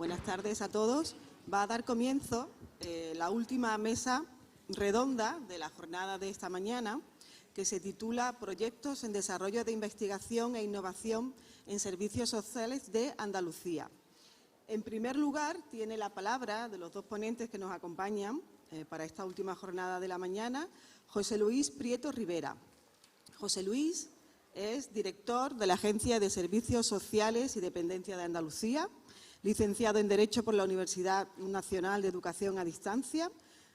Buenas tardes a todos. Va a dar comienzo la última mesa redonda de la jornada de esta mañana, que se titula Proyectos en Desarrollo de Investigación e Innovación en Servicios Sociales de Andalucía. En primer lugar, tiene la palabra de los dos ponentes que nos acompañan para esta última jornada de la mañana, José Luis Prieto Rivera. José Luis es director de la Agencia de Servicios Sociales y Dependencia de Andalucía, licenciado en Derecho por la Universidad Nacional de Educación a Distancia.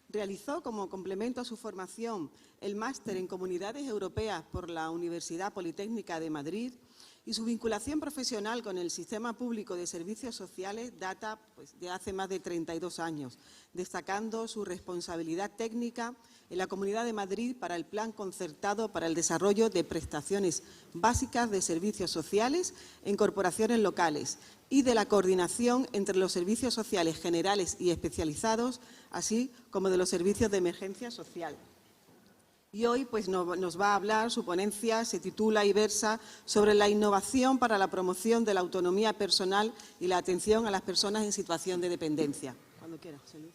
Realizó como complemento a su formación el máster en Comunidades Europeas por la Universidad Politécnica de Madrid y su vinculación profesional con el Sistema Público de Servicios Sociales data de hace más de 32 años, destacando su responsabilidad técnica en la Comunidad de Madrid para el Plan Concertado para el Desarrollo de Prestaciones Básicas de Servicios Sociales en corporaciones locales y de la coordinación entre los servicios sociales generales y especializados, así como de los servicios de emergencia social. Y hoy nos va a hablar, su ponencia se titula y versa sobre la innovación para la promoción de la autonomía personal y la atención a las personas en situación de dependencia. Cuando quiera, José Luis.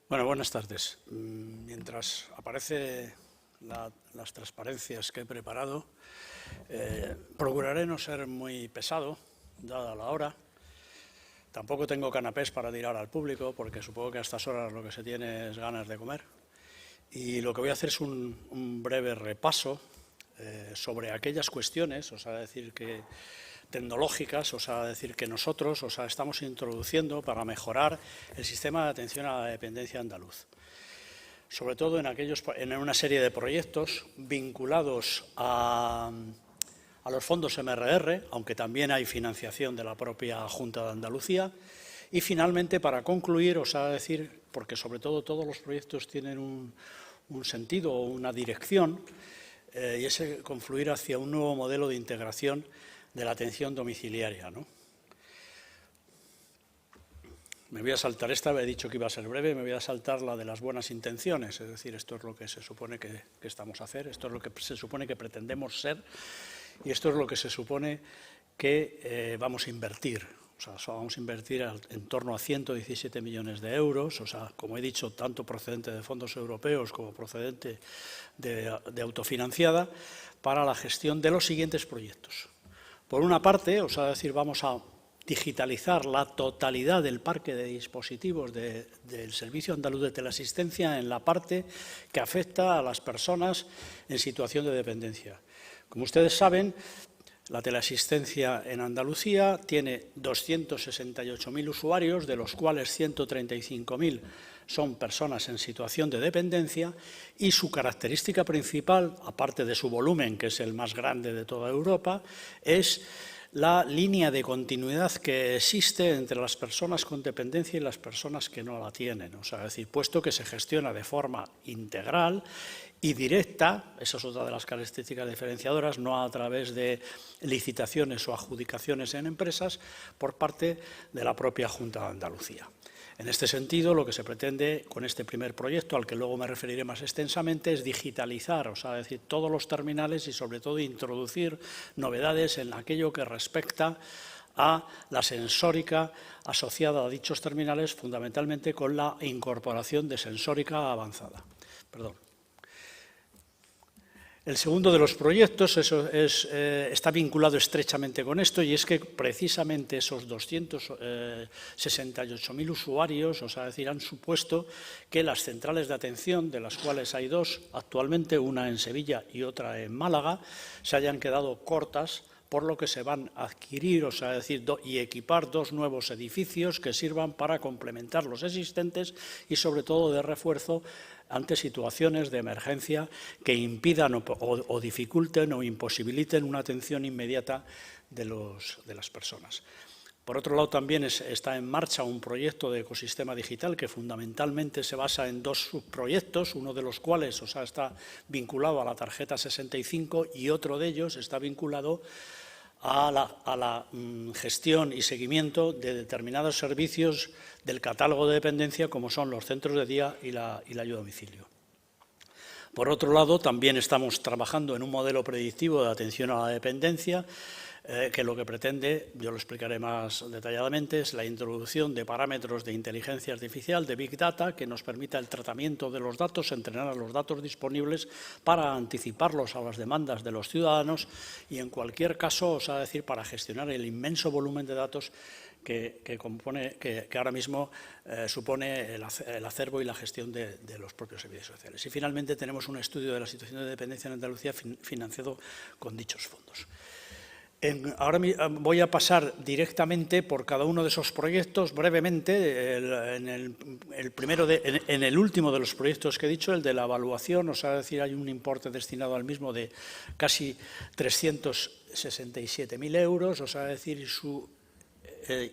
Bueno, buenas tardes. Mientras aparecen las transparencias que he preparado, procuraré no ser muy pesado, dada la hora. Tampoco tengo canapés para tirar al público, porque supongo que a estas horas lo que se tiene es ganas de comer. Y lo que voy a hacer es un breve repaso sobre aquellas cuestiones, tecnológicas, que nosotros estamos introduciendo para mejorar el sistema de atención a la dependencia andaluz. Sobre todo en una serie de proyectos vinculados a los fondos MRR, aunque también hay financiación de la propia Junta de Andalucía. Y finalmente, para concluir, porque sobre todo todos los proyectos tienen un sentido o una dirección, y es confluir hacia un nuevo modelo de integración de la atención domiciliaria, ¿no? Me voy a saltar esta, he dicho que iba a ser breve, me voy a saltar la de las buenas intenciones, es decir, esto es lo que se supone que estamos a hacer, esto es lo que se supone que pretendemos ser y esto es lo que se supone que vamos a invertir. Vamos a invertir en torno a 117 millones de euros, como he dicho, tanto procedente de fondos europeos como procedente de autofinanciada, para la gestión de los siguientes proyectos. Por una parte, vamos a digitalizar la totalidad del parque de dispositivos del Servicio Andaluz de Teleasistencia en la parte que afecta a las personas en situación de dependencia. Como ustedes saben, la teleasistencia en Andalucía tiene 268.000 usuarios, de los cuales 135.000 son personas en situación de dependencia y su característica principal, aparte de su volumen, que es el más grande de toda Europa, es la línea de continuidad que existe entre las personas con dependencia y las personas que no la tienen. Puesto que se gestiona de forma integral y directa, esa es otra de las características diferenciadoras, no a través de licitaciones o adjudicaciones en empresas por parte de la propia Junta de Andalucía. En este sentido, lo que se pretende con este primer proyecto, al que luego me referiré más extensamente, es digitalizar, todos los terminales y sobre todo introducir novedades en aquello que respecta a la sensórica asociada a dichos terminales, fundamentalmente con la incorporación de sensórica avanzada. El segundo de los proyectos está vinculado estrechamente con esto y es que precisamente esos 268.000 usuarios, han supuesto que las centrales de atención, de las cuales hay dos actualmente, una en Sevilla y otra en Málaga, se hayan quedado cortas, por lo que se van a adquirir, y equipar dos nuevos edificios que sirvan para complementar los existentes y sobre todo de refuerzo ante situaciones de emergencia que impidan o dificulten o imposibiliten una atención inmediata de las personas. Por otro lado, también está en marcha un proyecto de ecosistema digital que fundamentalmente se basa en 2 subproyectos, uno de los cuales está vinculado a la tarjeta 65 y otro de ellos está vinculado a la gestión y seguimiento de determinados servicios del catálogo de dependencia, como son los centros de día y la ayuda a domicilio. Por otro lado, también estamos trabajando en un modelo predictivo de atención a la dependencia, que lo que pretende, yo lo explicaré más detalladamente, es la introducción de parámetros de inteligencia artificial, de Big Data, que nos permita el tratamiento de los datos, entrenar los datos disponibles para anticiparlos a las demandas de los ciudadanos y, en cualquier caso, para gestionar el inmenso volumen de datos que ahora mismo supone el acervo y la gestión de los propios servicios sociales. Y, finalmente, tenemos un estudio de la situación de dependencia en Andalucía financiado con dichos fondos. Ahora voy a pasar directamente por cada uno de esos proyectos brevemente. En el último de los proyectos que he dicho, el de la evaluación, hay un importe destinado al mismo de casi 367.000 euros,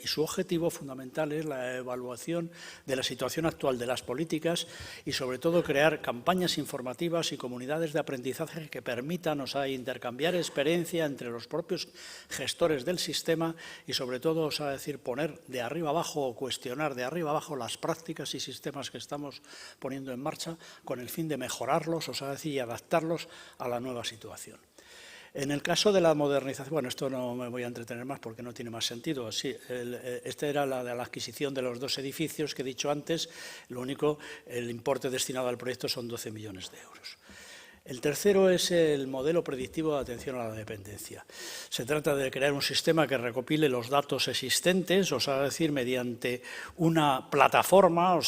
y su objetivo fundamental es la evaluación de la situación actual de las políticas y, sobre todo, crear campañas informativas y comunidades de aprendizaje que permitan intercambiar experiencia entre los propios gestores del sistema y, sobre todo, poner de arriba abajo o cuestionar de arriba abajo las prácticas y sistemas que estamos poniendo en marcha con el fin de mejorarlos, y adaptarlos a la nueva situación. En el caso de la modernización, bueno, esto no me voy a entretener más porque no tiene más sentido. Sí, esta era la de la adquisición de los 2 edificios que he dicho antes. Lo único, el importe destinado al proyecto son 12 millones de euros. El tercero es el modelo predictivo de atención a la dependencia. Se trata de crear un sistema que recopile los datos existentes, mediante una plataforma,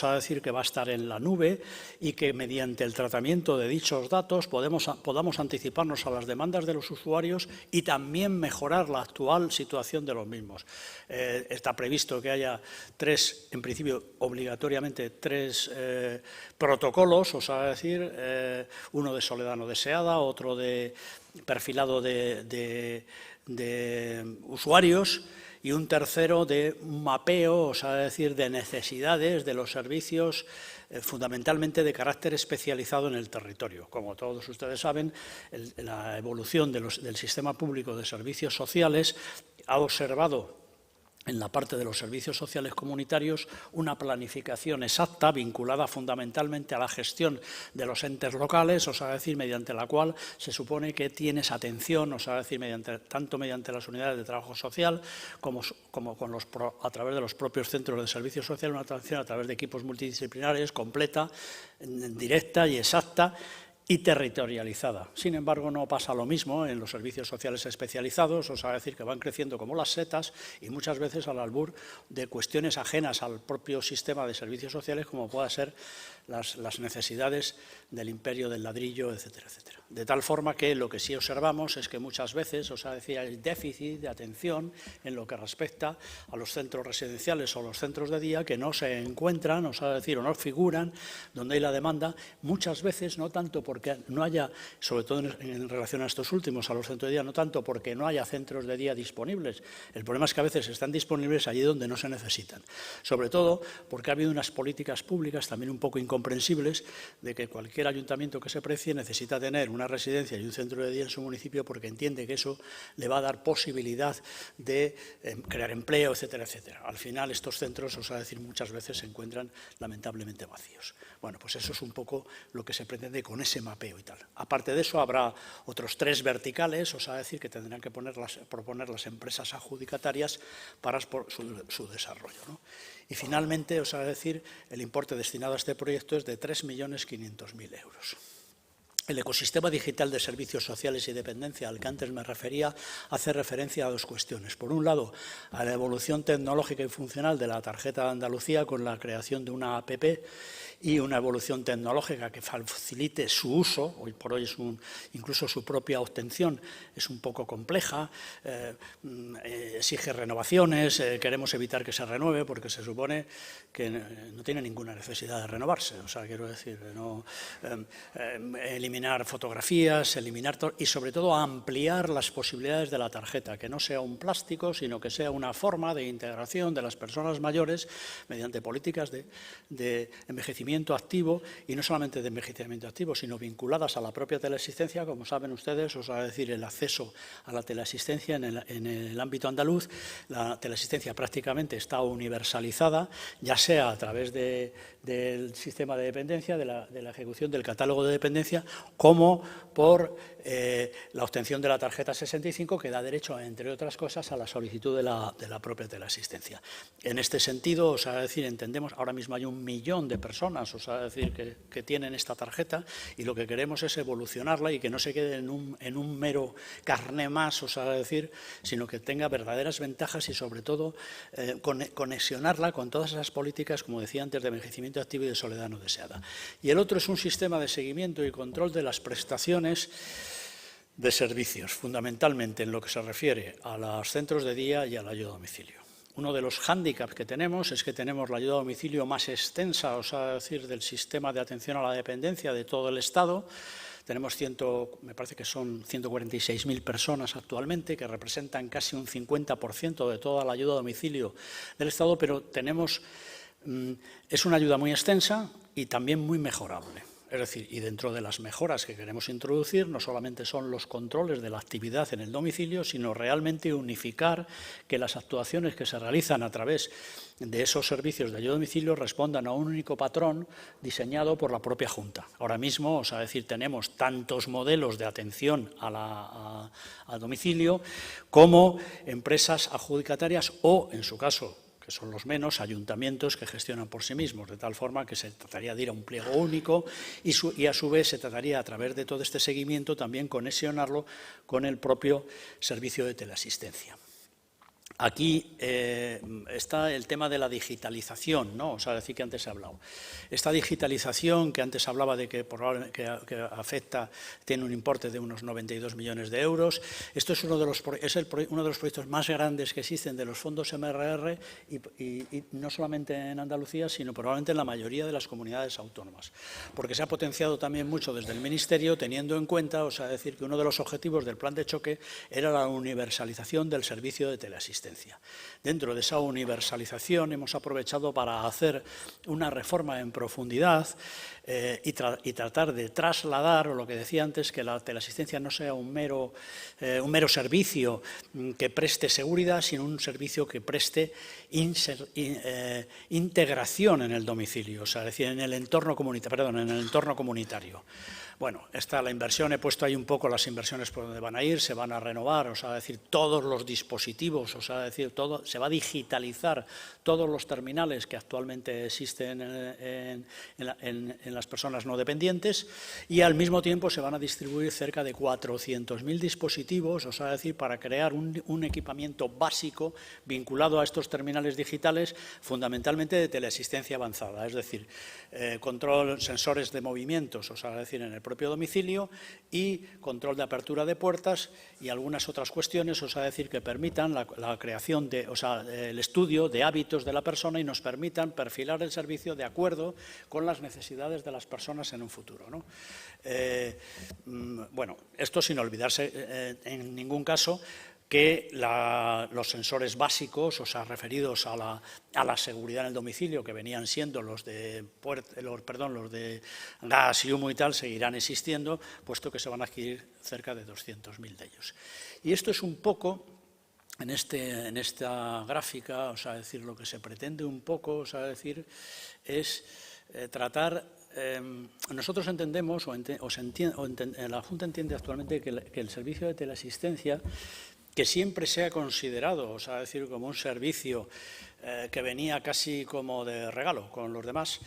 que va a estar en la nube y que, mediante el tratamiento de dichos datos, podamos anticiparnos a las demandas de los usuarios y también mejorar la actual situación de los mismos. Está previsto que haya en principio, obligatoriamente, 3 protocolos, uno de soledad no deseada, otro de perfilado de usuarios y un tercero de mapeo, de necesidades de los servicios, fundamentalmente de carácter especializado en el territorio. Como todos ustedes saben, la evolución del sistema público de servicios sociales ha observado en la parte de los servicios sociales comunitarios una planificación exacta vinculada fundamentalmente a la gestión de los entes locales, mediante la cual se supone que tienes atención, tanto mediante las unidades de trabajo social como a través de los propios centros de servicios sociales, una atención a través de equipos multidisciplinares completa, directa y exacta y territorializada. Sin embargo, no pasa lo mismo en los servicios sociales especializados, que van creciendo como las setas y muchas veces al albur de cuestiones ajenas al propio sistema de servicios sociales, como puedan ser las necesidades del imperio del ladrillo, etcétera, etcétera. De tal forma que lo que sí observamos es que muchas veces, hay déficit de atención en lo que respecta a los centros residenciales o los centros de día que no se encuentran, o no figuran donde hay la demanda, muchas veces no tanto porque no haya, sobre todo en relación a estos últimos, a los centros de día, no tanto porque no haya centros de día disponibles. El problema es que a veces están disponibles allí donde no se necesitan. Sobre todo porque ha habido unas políticas públicas también un poco incomprensibles de que cualquier ayuntamiento que se precie necesita tener una residencia y un centro de día en su municipio porque entiende que eso le va a dar posibilidad de crear empleo, etcétera, etcétera. Al final estos centros, muchas veces se encuentran lamentablemente vacíos. Bueno, pues eso es un poco lo que se pretende con ese mapeo y tal. Aparte de eso, habrá otros 3 verticales, que tendrán que proponer las empresas adjudicatarias para su desarrollo, ¿no? Y, finalmente, el importe destinado a este proyecto es de 3.500.000 euros. El ecosistema digital de servicios sociales y dependencia al que antes me refería hace referencia a 2 cuestiones. Por un lado, a la evolución tecnológica y funcional de la tarjeta de Andalucía con la creación de una APP y una evolución tecnológica que facilite su uso. Hoy por hoy incluso su propia obtención es un poco compleja, exige renovaciones, queremos evitar que se renueve porque se supone que no tiene ninguna necesidad de renovarse. O sea, quiero decir, eliminar fotografías, eliminar todo, y sobre todo ampliar las posibilidades de la tarjeta, que no sea un plástico, sino que sea una forma de integración de las personas mayores mediante políticas de envejecimiento activo, y no solamente de envejecimiento activo, sino vinculadas a la propia teleasistencia. Como saben ustedes, o sea, decir, el acceso a la teleasistencia en el ámbito andaluz, la teleasistencia prácticamente está universalizada, ya sea a través del sistema de dependencia, de la ejecución del catálogo de dependencia, como por la obtención de la tarjeta 65, que da derecho, entre otras cosas, a la solicitud de la propia teleasistencia. En este sentido, o sea, decir, entendemos, ahora mismo hay 1 millón de personas, o sea, decir, que tienen esta tarjeta, y lo que queremos es evolucionarla y que no se quede en un mero carné más, o sea, decir, sino que tenga verdaderas ventajas y, sobre todo, conexionarla con todas esas políticas, como decía antes, de envejecimiento activo y de soledad no deseada. Y el otro es un sistema de seguimiento y control de las prestaciones de servicios, fundamentalmente en lo que se refiere a los centros de día y a la ayuda a domicilio. Uno de los hándicaps que tenemos es que tenemos la ayuda a domicilio más extensa, o sea, decir, del sistema de atención a la dependencia de todo el Estado. Tenemos me parece que son 146.000 personas actualmente, que representan casi un 50% de toda la ayuda a domicilio del Estado, pero es una ayuda muy extensa y también muy mejorable. Es decir, y dentro de las mejoras que queremos introducir, no solamente son los controles de la actividad en el domicilio, sino realmente unificar que las actuaciones que se realizan a través de esos servicios de ayuda a domicilio respondan a un único patrón diseñado por la propia Junta. Ahora mismo, o sea, decir, tenemos tantos modelos de atención al domicilio como empresas adjudicatarias o, en su caso, que son los menos, ayuntamientos que gestionan por sí mismos, de tal forma que se trataría de ir a un pliego único y a su vez se trataría, a través de todo este seguimiento, también conexionarlo con el propio servicio de teleasistencia. Aquí está el tema de la digitalización, ¿no? O sea, decir que antes he hablado. Esta digitalización que antes hablaba de que afecta, tiene un importe de unos 92 millones de euros. Esto es uno de los proyectos más grandes que existen de los fondos MRR y no solamente en Andalucía, sino probablemente en la mayoría de las comunidades autónomas. Porque se ha potenciado también mucho desde el Ministerio, teniendo en cuenta, o sea, decir que uno de los objetivos del plan de choque era la universalización del servicio de teleasistencia. Dentro de esa universalización hemos aprovechado para hacer una reforma en profundidad y tratar de trasladar, o lo que decía antes, que la teleasistencia no sea un mero servicio que preste seguridad, sino un servicio que preste integración en el domicilio, o sea, es decir, en el entorno comunitario. Bueno, la inversión, he puesto ahí un poco las inversiones por donde van a ir, se van a renovar, o sea, decir, todos los dispositivos, o sea, decir, todo, se va a digitalizar todos los terminales que actualmente existen en las personas no dependientes, y al mismo tiempo se van a distribuir cerca de 400.000 dispositivos, o sea, decir, para crear un equipamiento básico vinculado a estos terminales digitales, fundamentalmente de teleasistencia avanzada, es decir, control, sensores de movimientos, o sea, decir, en el propio domicilio, y control de apertura de puertas y algunas otras cuestiones, o sea, decir, que permitan la creación el estudio de hábitos de la persona y nos permitan perfilar el servicio de acuerdo con las necesidades de las personas en un futuro, ¿no? Bueno, esto sin olvidarse en ningún caso que los sensores básicos, o sea, referidos a la seguridad en el domicilio, que venían siendo los de gas y humo y tal, seguirán existiendo, puesto que se van a adquirir cerca de 200.000 de ellos. Y esto es un poco, en esta gráfica, o sea, decir, lo que se pretende un poco, o sea, decir, es tratar. Nosotros entendemos, la Junta entiende actualmente que el servicio de teleasistencia, que siempre se ha considerado, o sea, decir, como un servicio que venía casi como de regalo con los demás,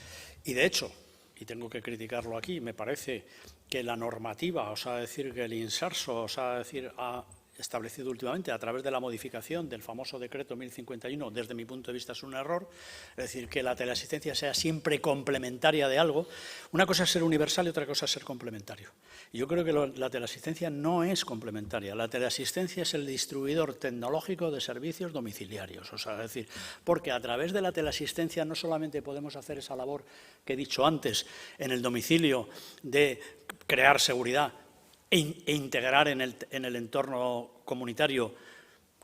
y de hecho, y tengo que criticarlo aquí, me parece que la normativa, o sea, decir, que el INSARSO, o sea, decir, ha establecido últimamente a través de la modificación del famoso decreto 1051, desde mi punto de vista es un error, es decir, que la teleasistencia sea siempre complementaria de algo. Una cosa es ser universal y otra cosa es ser complementario. Y yo creo que la teleasistencia no es complementaria. La teleasistencia es el distribuidor tecnológico de servicios domiciliarios. O sea, es decir, porque a través de la teleasistencia no solamente podemos hacer esa labor que he dicho antes en el domicilio de crear seguridad e integrar en el entorno comunitario,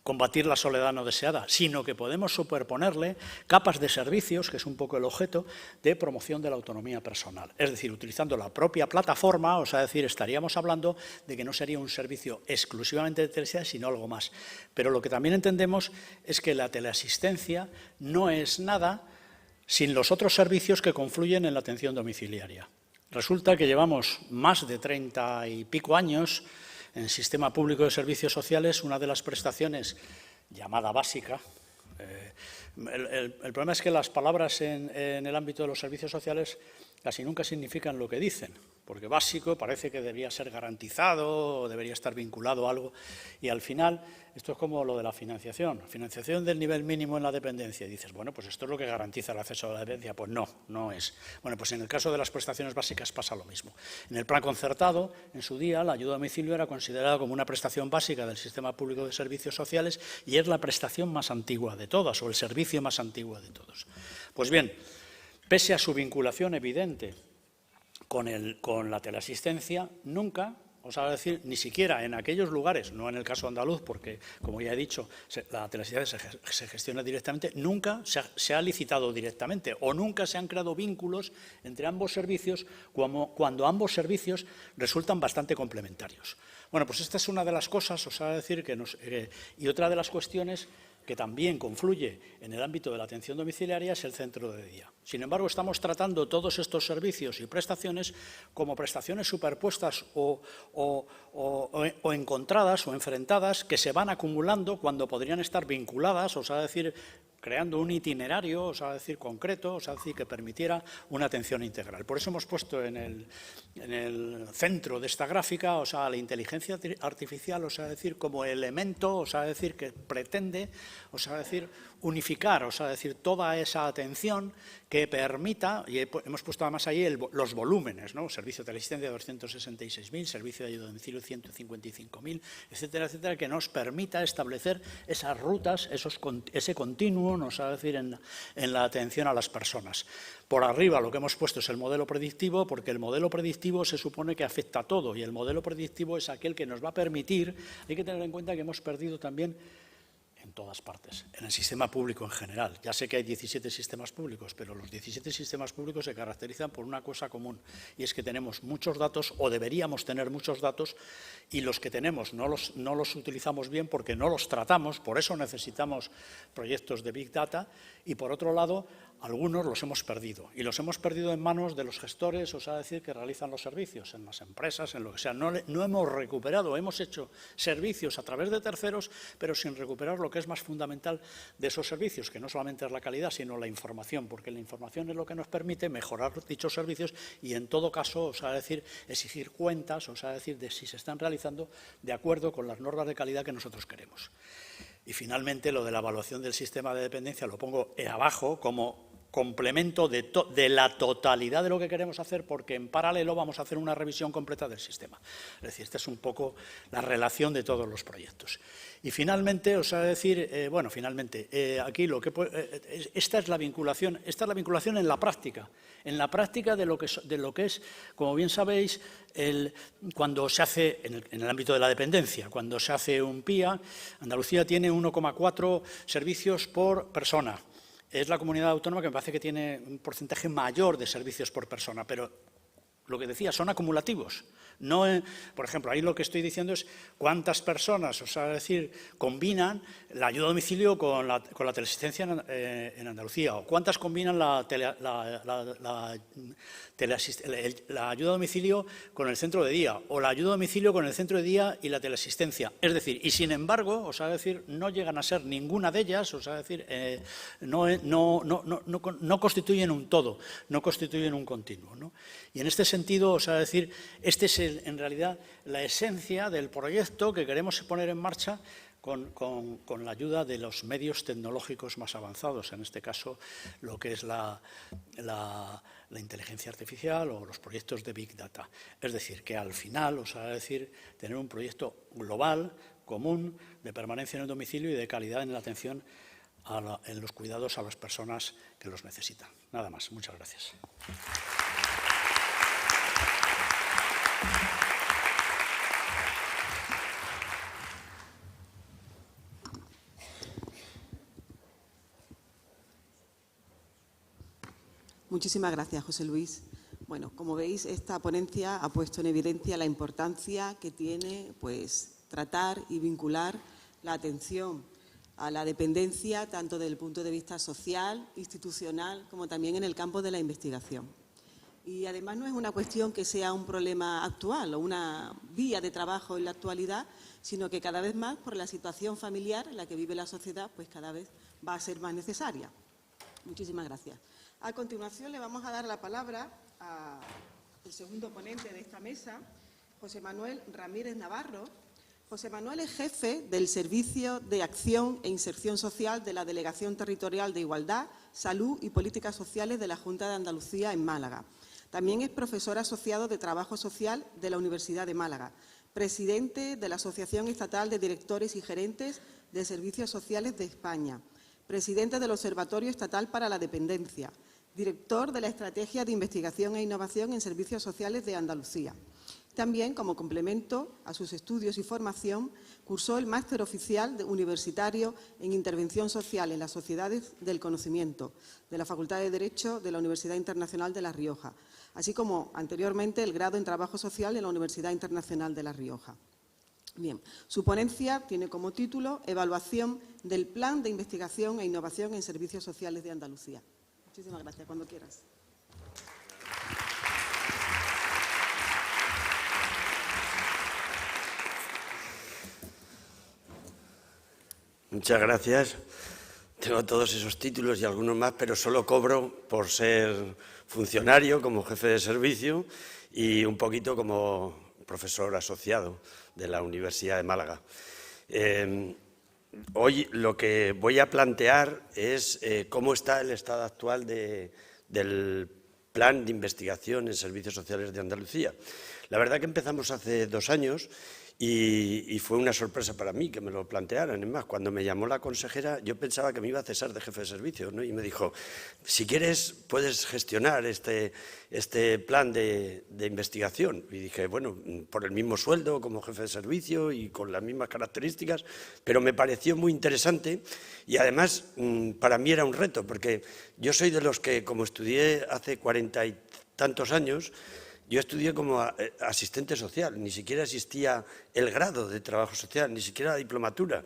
combatir la soledad no deseada, sino que podemos superponerle capas de servicios, que es un poco el objeto, de promoción de la autonomía personal. Es decir, utilizando la propia plataforma, o sea, decir, estaríamos hablando de que no sería un servicio exclusivamente de teleasistencia, sino algo más. Pero lo que también entendemos es que la teleasistencia no es nada sin los otros servicios que confluyen en la atención domiciliaria. Resulta que llevamos más de 30 y pico años en el Sistema Público de Servicios Sociales, una de las prestaciones llamada básica. El problema es que las palabras en el ámbito de los servicios sociales casi nunca significan lo que dicen, porque básico parece que debería ser garantizado o debería estar vinculado a algo, y al final esto es como lo de la financiación del nivel mínimo en la dependencia, y dices, bueno, pues esto es lo que garantiza el acceso a la dependencia. Pues no, no es. Bueno, pues en el caso de las prestaciones básicas pasa lo mismo. En el plan concertado, en su día, la ayuda a domicilio era considerada como una prestación básica del Sistema Público de Servicios Sociales y es la prestación más antigua de todas, o el servicio más antiguo de todos. Pues bien, pese a su vinculación evidente con la teleasistencia, nunca, os voy a decir, ni siquiera en aquellos lugares, no en el caso andaluz, porque, como ya he dicho, la teleasistencia se gestiona directamente, nunca se ha licitado directamente o nunca se han creado vínculos entre ambos servicios cuando ambos servicios resultan bastante complementarios. Bueno, pues esta es una de las cosas, os voy a decir, y otra de las cuestiones que también confluye en el ámbito de la atención domiciliaria es el centro de día. Sin embargo, estamos tratando todos estos servicios y prestaciones como prestaciones superpuestas o encontradas o enfrentadas que se van acumulando cuando podrían estar vinculadas, o sea, decir, creando un itinerario, o sea, decir, concreto, o sea, decir, que permitiera una atención integral. Por eso hemos puesto en el centro de esta gráfica, o sea, la inteligencia artificial, o sea, decir, como elemento, o sea, decir, que pretende, o sea, decir, unificar, o sea, decir, toda esa atención que permita, y hemos puesto además ahí los volúmenes, ¿no? Servicio de teleasistencia 266.000, servicio de ayuda a domicilio 155.000, etcétera, etcétera, que nos permita establecer esas rutas, ese continuo, o sea, decir, en la atención a las personas. Por arriba lo que hemos puesto es el modelo predictivo, porque el modelo predictivo se supone que afecta a todo, y el modelo predictivo es aquel que nos va a permitir, hay que tener en cuenta que hemos perdido también en todas partes, en el sistema público en general. Ya sé que hay 17 sistemas públicos, pero los 17 sistemas públicos se caracterizan por una cosa común, y es que tenemos muchos datos, o deberíamos tener muchos datos, y los que tenemos no los utilizamos bien porque no los tratamos, por eso necesitamos proyectos de Big Data, y por otro lado, algunos los hemos perdido, y los hemos perdido en manos de los gestores, o sea, decir, que realizan los servicios, en las empresas, en lo que sea. No hemos recuperado, hemos hecho servicios a través de terceros, pero sin recuperar lo que es más fundamental de esos servicios, que no solamente es la calidad, sino la información, porque la información es lo que nos permite mejorar dichos servicios y, en todo caso, o sea, decir, exigir cuentas, o sea, decir, de si se están realizando de acuerdo con las normas de calidad que nosotros queremos. Y, finalmente, lo de la evaluación del sistema de dependencia lo pongo abajo como complemento de la totalidad de lo que queremos hacer, porque en paralelo vamos a hacer una revisión completa del sistema. Es decir, esta es un poco la relación de todos los proyectos. Y finalmente, os voy a decir, aquí esta es la vinculación en la práctica de lo que es, como bien sabéis, cuando se hace, en el ámbito de la dependencia, cuando se hace un PIA, Andalucía tiene 1,4 servicios por persona. Es la comunidad autónoma que me parece que tiene un porcentaje mayor de servicios por persona, pero lo que decía, son acumulativos. No, por ejemplo, ahí lo que estoy diciendo es cuántas personas, o sea, decir, combinan la ayuda a domicilio con la teleasistencia en Andalucía, o cuántas combinan la ayuda a domicilio con el centro de día, o la ayuda a domicilio con el centro de día y la teleasistencia. Es decir, y sin embargo, o sea, decir, no llegan a ser ninguna de ellas, o sea, decir, no constituyen un todo, no constituyen un continuo, ¿no? Y en este sentido, sentido, o sea, decir, este es en realidad la esencia del proyecto que queremos poner en marcha con la ayuda de los medios tecnológicos más avanzados, en este caso lo que es la inteligencia artificial o los proyectos de Big Data. Es decir, que al final, o sea, decir, tener un proyecto global, común, de permanencia en el domicilio y de calidad en la atención en los cuidados a las personas que los necesitan. Nada más. Muchas gracias. Muchísimas gracias, José Luis. Bueno, como veis, esta ponencia ha puesto en evidencia la importancia que tiene, pues, tratar y vincular la atención a la dependencia, tanto desde el punto de vista social, institucional, como también en el campo de la investigación. Y además no es una cuestión que sea un problema actual o una vía de trabajo en la actualidad, sino que cada vez más, por la situación familiar en la que vive la sociedad, pues cada vez va a ser más necesaria. Muchísimas gracias. A continuación le vamos a dar la palabra al segundo ponente de esta mesa, José Manuel Ramírez Navarro. José Manuel es jefe del Servicio de Acción e Inserción Social de la Delegación Territorial de Igualdad, Salud y Políticas Sociales de la Junta de Andalucía en Málaga. También es profesor asociado de Trabajo Social de la Universidad de Málaga, presidente de la Asociación Estatal de Directores y Gerentes de Servicios Sociales de España, presidente del Observatorio Estatal para la Dependencia, director de la Estrategia de Investigación e Innovación en Servicios Sociales de Andalucía. También, como complemento a sus estudios y formación, cursó el máster oficial universitario en Intervención Social en las Sociedades del Conocimiento de la Facultad de Derecho de la Universidad Internacional de La Rioja, así como anteriormente el grado en Trabajo Social en la Universidad Internacional de La Rioja. Bien, su ponencia tiene como título Evaluación del Plan de Investigación e Innovación en Servicios Sociales de Andalucía. Muchísimas gracias. Cuando quieras. Muchas gracias. Tengo todos esos títulos y algunos más, pero solo cobro por ser funcionario, como jefe de servicio y un poquito como profesor asociado de la Universidad de Málaga. Hoy lo que voy a plantear es cómo está el estado actual del Plan de Investigación en Servicios Sociales de Andalucía. La verdad que empezamos hace 2 años y fue una sorpresa para mí que me lo plantearan. Es más, cuando me llamó la consejera, yo pensaba que me iba a cesar de jefe de servicio, ¿no? Y me dijo, si quieres, puedes gestionar este plan de investigación. Y dije, bueno, por el mismo sueldo como jefe de servicio y con las mismas características, pero me pareció muy interesante y además para mí era un reto, porque yo soy de los que, como estudié hace 40 y tantos años, yo estudié como asistente social, ni siquiera existía el grado de trabajo social, ni siquiera la diplomatura.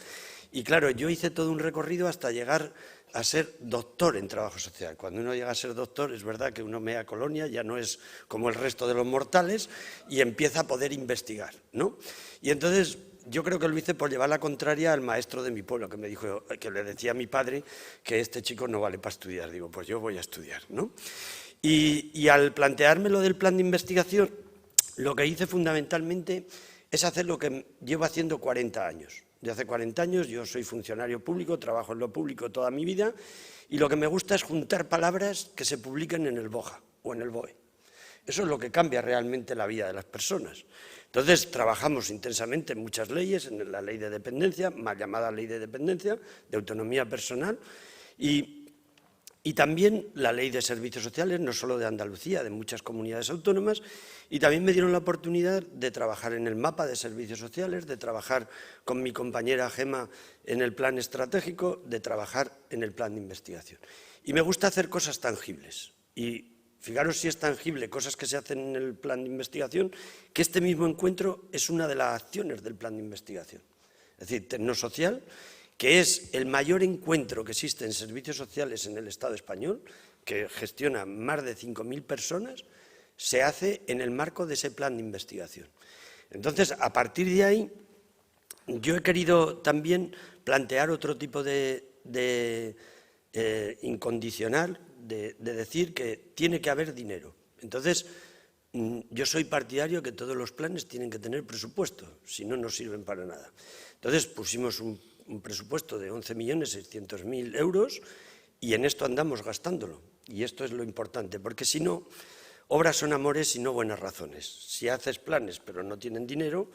Y claro, yo hice todo un recorrido hasta llegar a ser doctor en trabajo social. Cuando uno llega a ser doctor, es verdad que uno mea colonia, ya no es como el resto de los mortales y empieza a poder investigar, ¿no? Y entonces yo creo que lo hice por llevar la contraria al maestro de mi pueblo, que me dijo, que le decía a mi padre que este chico no vale para estudiar. Digo, pues yo voy a estudiar, ¿no? Y al plantearme lo del plan de investigación, lo que hice fundamentalmente es hacer lo que llevo haciendo 40 años. De hace 40 años yo soy funcionario público, trabajo en lo público toda mi vida y lo que me gusta es juntar palabras que se publiquen en el BOJA o en el BOE. Eso es lo que cambia realmente la vida de las personas. Entonces, trabajamos intensamente en muchas leyes, en la ley de dependencia, mal llamada ley de dependencia, de autonomía personal, y también la ley de servicios sociales, no solo de Andalucía, de muchas comunidades autónomas, y también me dieron la oportunidad de trabajar en el mapa de servicios sociales, de trabajar con mi compañera Gema en el plan estratégico, de trabajar en el plan de investigación. Y me gusta hacer cosas tangibles. Y fijaros si es tangible, cosas que se hacen en el plan de investigación, que este mismo encuentro es una de las acciones del plan de investigación. Es decir, Tecnosocial, que es el mayor encuentro que existe en servicios sociales en el Estado español, que gestiona más de 5.000 personas, se hace en el marco de ese plan de investigación. Entonces, a partir de ahí, yo he querido también plantear otro tipo de incondicional, de decir que tiene que haber dinero. Entonces, yo soy partidario que todos los planes tienen que tener presupuesto, si no, no sirven para nada. Entonces pusimos un presupuesto de 11.600.000 euros y en esto andamos gastándolo. Y esto es lo importante, porque si no, obras son amores y no buenas razones. Si haces planes pero no tienen dinero,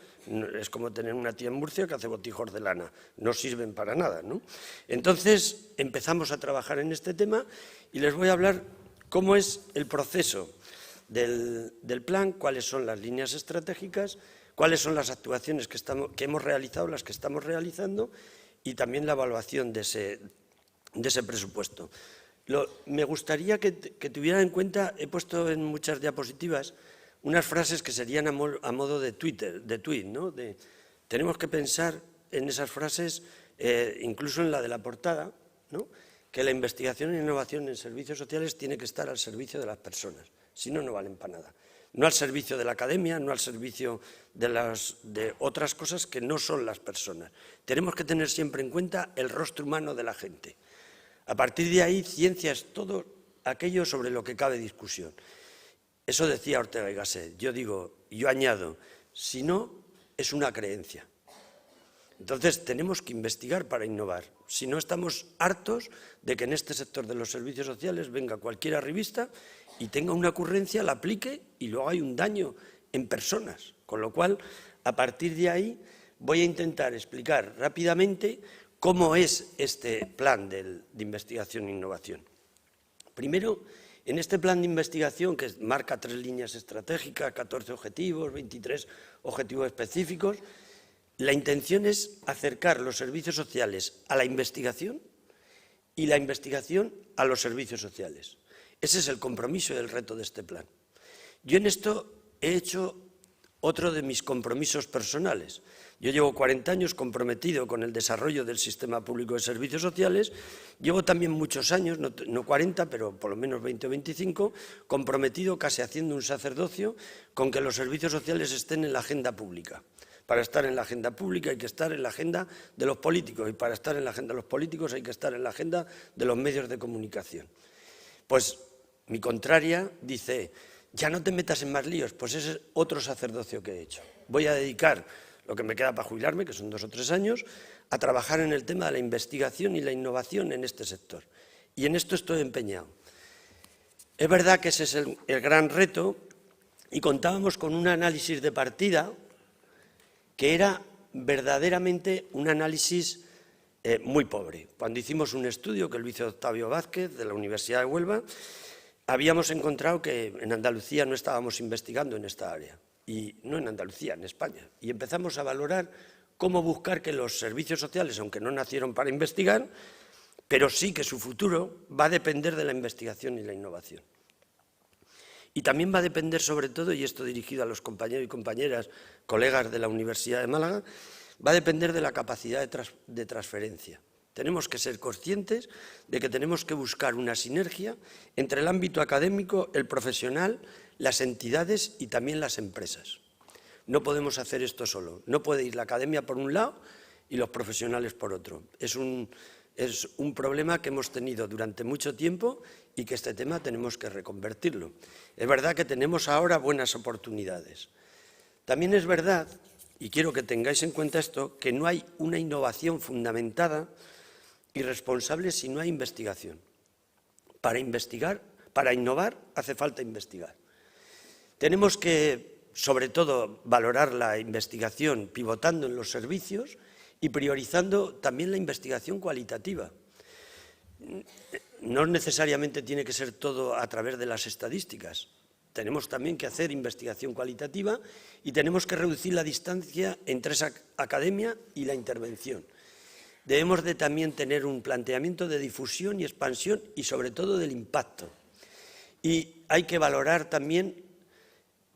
es como tener una tía en Murcia que hace botijos de lana, no sirven para nada, ¿no? Entonces empezamos a trabajar en este tema y les voy a hablar cómo es el proceso del plan, cuáles son las líneas estratégicas, cuáles son las actuaciones que hemos realizado, las que estamos realizando y también la evaluación de ese presupuesto. Me gustaría que tuvieran en cuenta, he puesto en muchas diapositivas unas frases que serían a modo de tuit, ¿no? Tenemos que pensar en esas frases, incluso en la de la portada, ¿no? Que la investigación e innovación en servicios sociales tiene que estar al servicio de las personas, si no, no valen para nada. No al servicio de la academia, no al servicio de otras cosas que no son las personas. Tenemos que tener siempre en cuenta el rostro humano de la gente. A partir de ahí, ciencia es todo aquello sobre lo que cabe discusión. Eso decía Ortega y Gasset. Yo añado, si no, es una creencia. Entonces, tenemos que investigar para innovar. Si no, estamos hartos de que en este sector de los servicios sociales venga cualquier revista y tenga una ocurrencia, la aplique y luego hay un daño en personas. Con lo cual, a partir de ahí, voy a intentar explicar rápidamente cómo es este plan de investigación e innovación. Primero, en este plan de investigación, que marca 3 líneas estratégicas, 14 objetivos, 23 objetivos específicos, la intención es acercar los servicios sociales a la investigación y la investigación a los servicios sociales. Ese es el compromiso y el reto de este plan. Yo en esto he hecho otro de mis compromisos personales. Yo llevo 40 años comprometido con el desarrollo del sistema público de servicios sociales. Llevo también muchos años, no 40, pero por lo menos 20 o 25, comprometido, casi haciendo un sacerdocio, con que los servicios sociales estén en la agenda pública. Para estar en la agenda pública hay que estar en la agenda de los políticos y para estar en la agenda de los políticos hay que estar en la agenda de los medios de comunicación. Pues mi contraria dice, ya no te metas en más líos, pues ese es otro sacerdocio que he hecho. Voy a dedicar lo que me queda para jubilarme, que son 2 o 3 años, a trabajar en el tema de la investigación y la innovación en este sector. Y en esto estoy empeñado. Es verdad que ese es el gran reto y contábamos con un análisis de partida que era verdaderamente un análisis muy pobre. Cuando hicimos un estudio, que lo hizo Octavio Vázquez, de la Universidad de Huelva, habíamos encontrado que en Andalucía no estábamos investigando en esta área, y no en Andalucía, en España. Y empezamos a valorar cómo buscar que los servicios sociales, aunque no nacieron para investigar, pero sí que su futuro va a depender de la investigación y la innovación. Y también va a depender sobre todo, y esto dirigido a los compañeros y compañeras, colegas de la Universidad de Málaga, va a depender de la capacidad de transferencia. Tenemos que ser conscientes de que tenemos que buscar una sinergia entre el ámbito académico, el profesional, las entidades y también las empresas. No podemos hacer esto solo. No puede ir la academia por un lado y los profesionales por otro. Es un problema que hemos tenido durante mucho tiempo y que este tema tenemos que reconvertirlo. Es verdad que tenemos ahora buenas oportunidades. También es verdad, y quiero que tengáis en cuenta esto, que no hay una innovación fundamentada y responsable si no hay investigación. Para innovar hace falta investigar. Tenemos que, sobre todo, valorar la investigación pivotando en los servicios y priorizando también la investigación cualitativa. No necesariamente tiene que ser todo a través de las estadísticas. Tenemos también que hacer investigación cualitativa y tenemos que reducir la distancia entre esa academia y la intervención. Debemos de también tener un planteamiento de difusión y expansión y sobre todo del impacto. Y hay que valorar también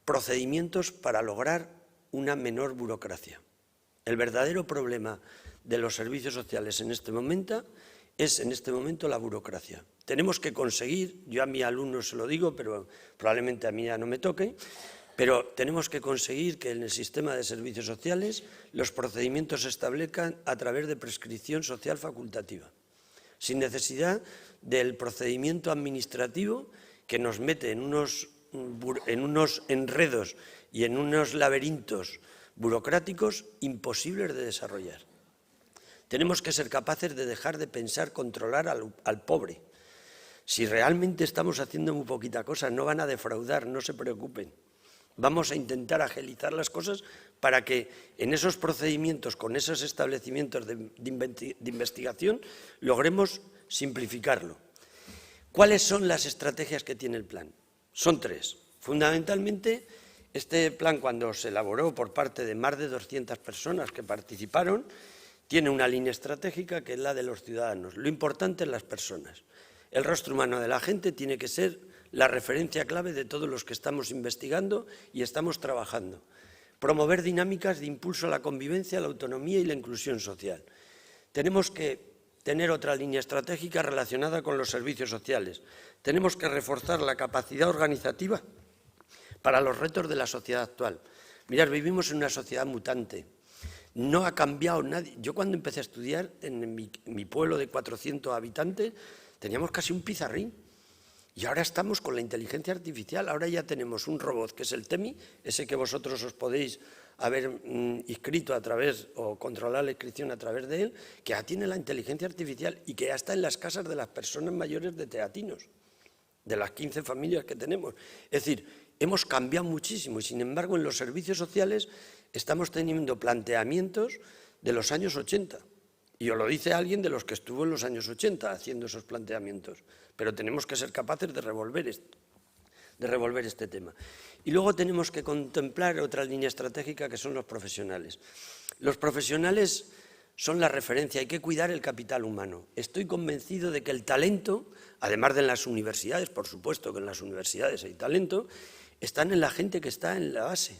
procedimientos para lograr una menor burocracia. El verdadero problema de los servicios sociales en este momento es la burocracia. Tenemos que conseguir, yo a mis alumnos se lo digo, pero probablemente a mí ya no me toque, pero tenemos que conseguir que en el sistema de servicios sociales los procedimientos se establezcan a través de prescripción social facultativa, sin necesidad del procedimiento administrativo que nos mete en unos enredos y en unos laberintos burocráticos imposibles de desarrollar. Tenemos que ser capaces de dejar de pensar controlar al pobre. Si realmente estamos haciendo muy poquita cosa, no van a defraudar, no se preocupen. Vamos a intentar agilizar las cosas para que en esos procedimientos, con esos establecimientos de investigación, logremos simplificarlo. ¿Cuáles son las estrategias que tiene el plan? Son 3. Fundamentalmente, este plan, cuando se elaboró por parte de más de 200 personas que participaron, tiene una línea estratégica que es la de los ciudadanos. Lo importante es las personas. El rostro humano de la gente tiene que ser la referencia clave de todos los que estamos investigando y estamos trabajando. Promover dinámicas de impulso a la convivencia, la autonomía y la inclusión social. Tenemos que tener otra línea estratégica relacionada con los servicios sociales. Tenemos que reforzar la capacidad organizativa para los retos de la sociedad actual. Mirad, vivimos en una sociedad mutante. No ha cambiado nadie. Yo cuando empecé a estudiar en mi pueblo de 400 habitantes teníamos casi un pizarrín. Y ahora estamos con la inteligencia artificial. Ahora ya tenemos un robot que es el TEMI, ese que vosotros os podéis haber inscrito a través o controlar la inscripción a través de él, que ya tiene la inteligencia artificial y que ya está en las casas de las personas mayores de teatinos, de las 15 familias que tenemos. Es decir, hemos cambiado muchísimo y, sin embargo, en los servicios sociales estamos teniendo planteamientos de los años 80. Y os lo dice alguien de los que estuvo en los años 80 haciendo esos planteamientos. Pero tenemos que ser capaces de revolver este tema. Y luego tenemos que contemplar otra línea estratégica que son los profesionales. Los profesionales son la referencia, hay que cuidar el capital humano. Estoy convencido de que el talento, además de en las universidades, por supuesto que en las universidades hay talento, están en la gente que está en la base.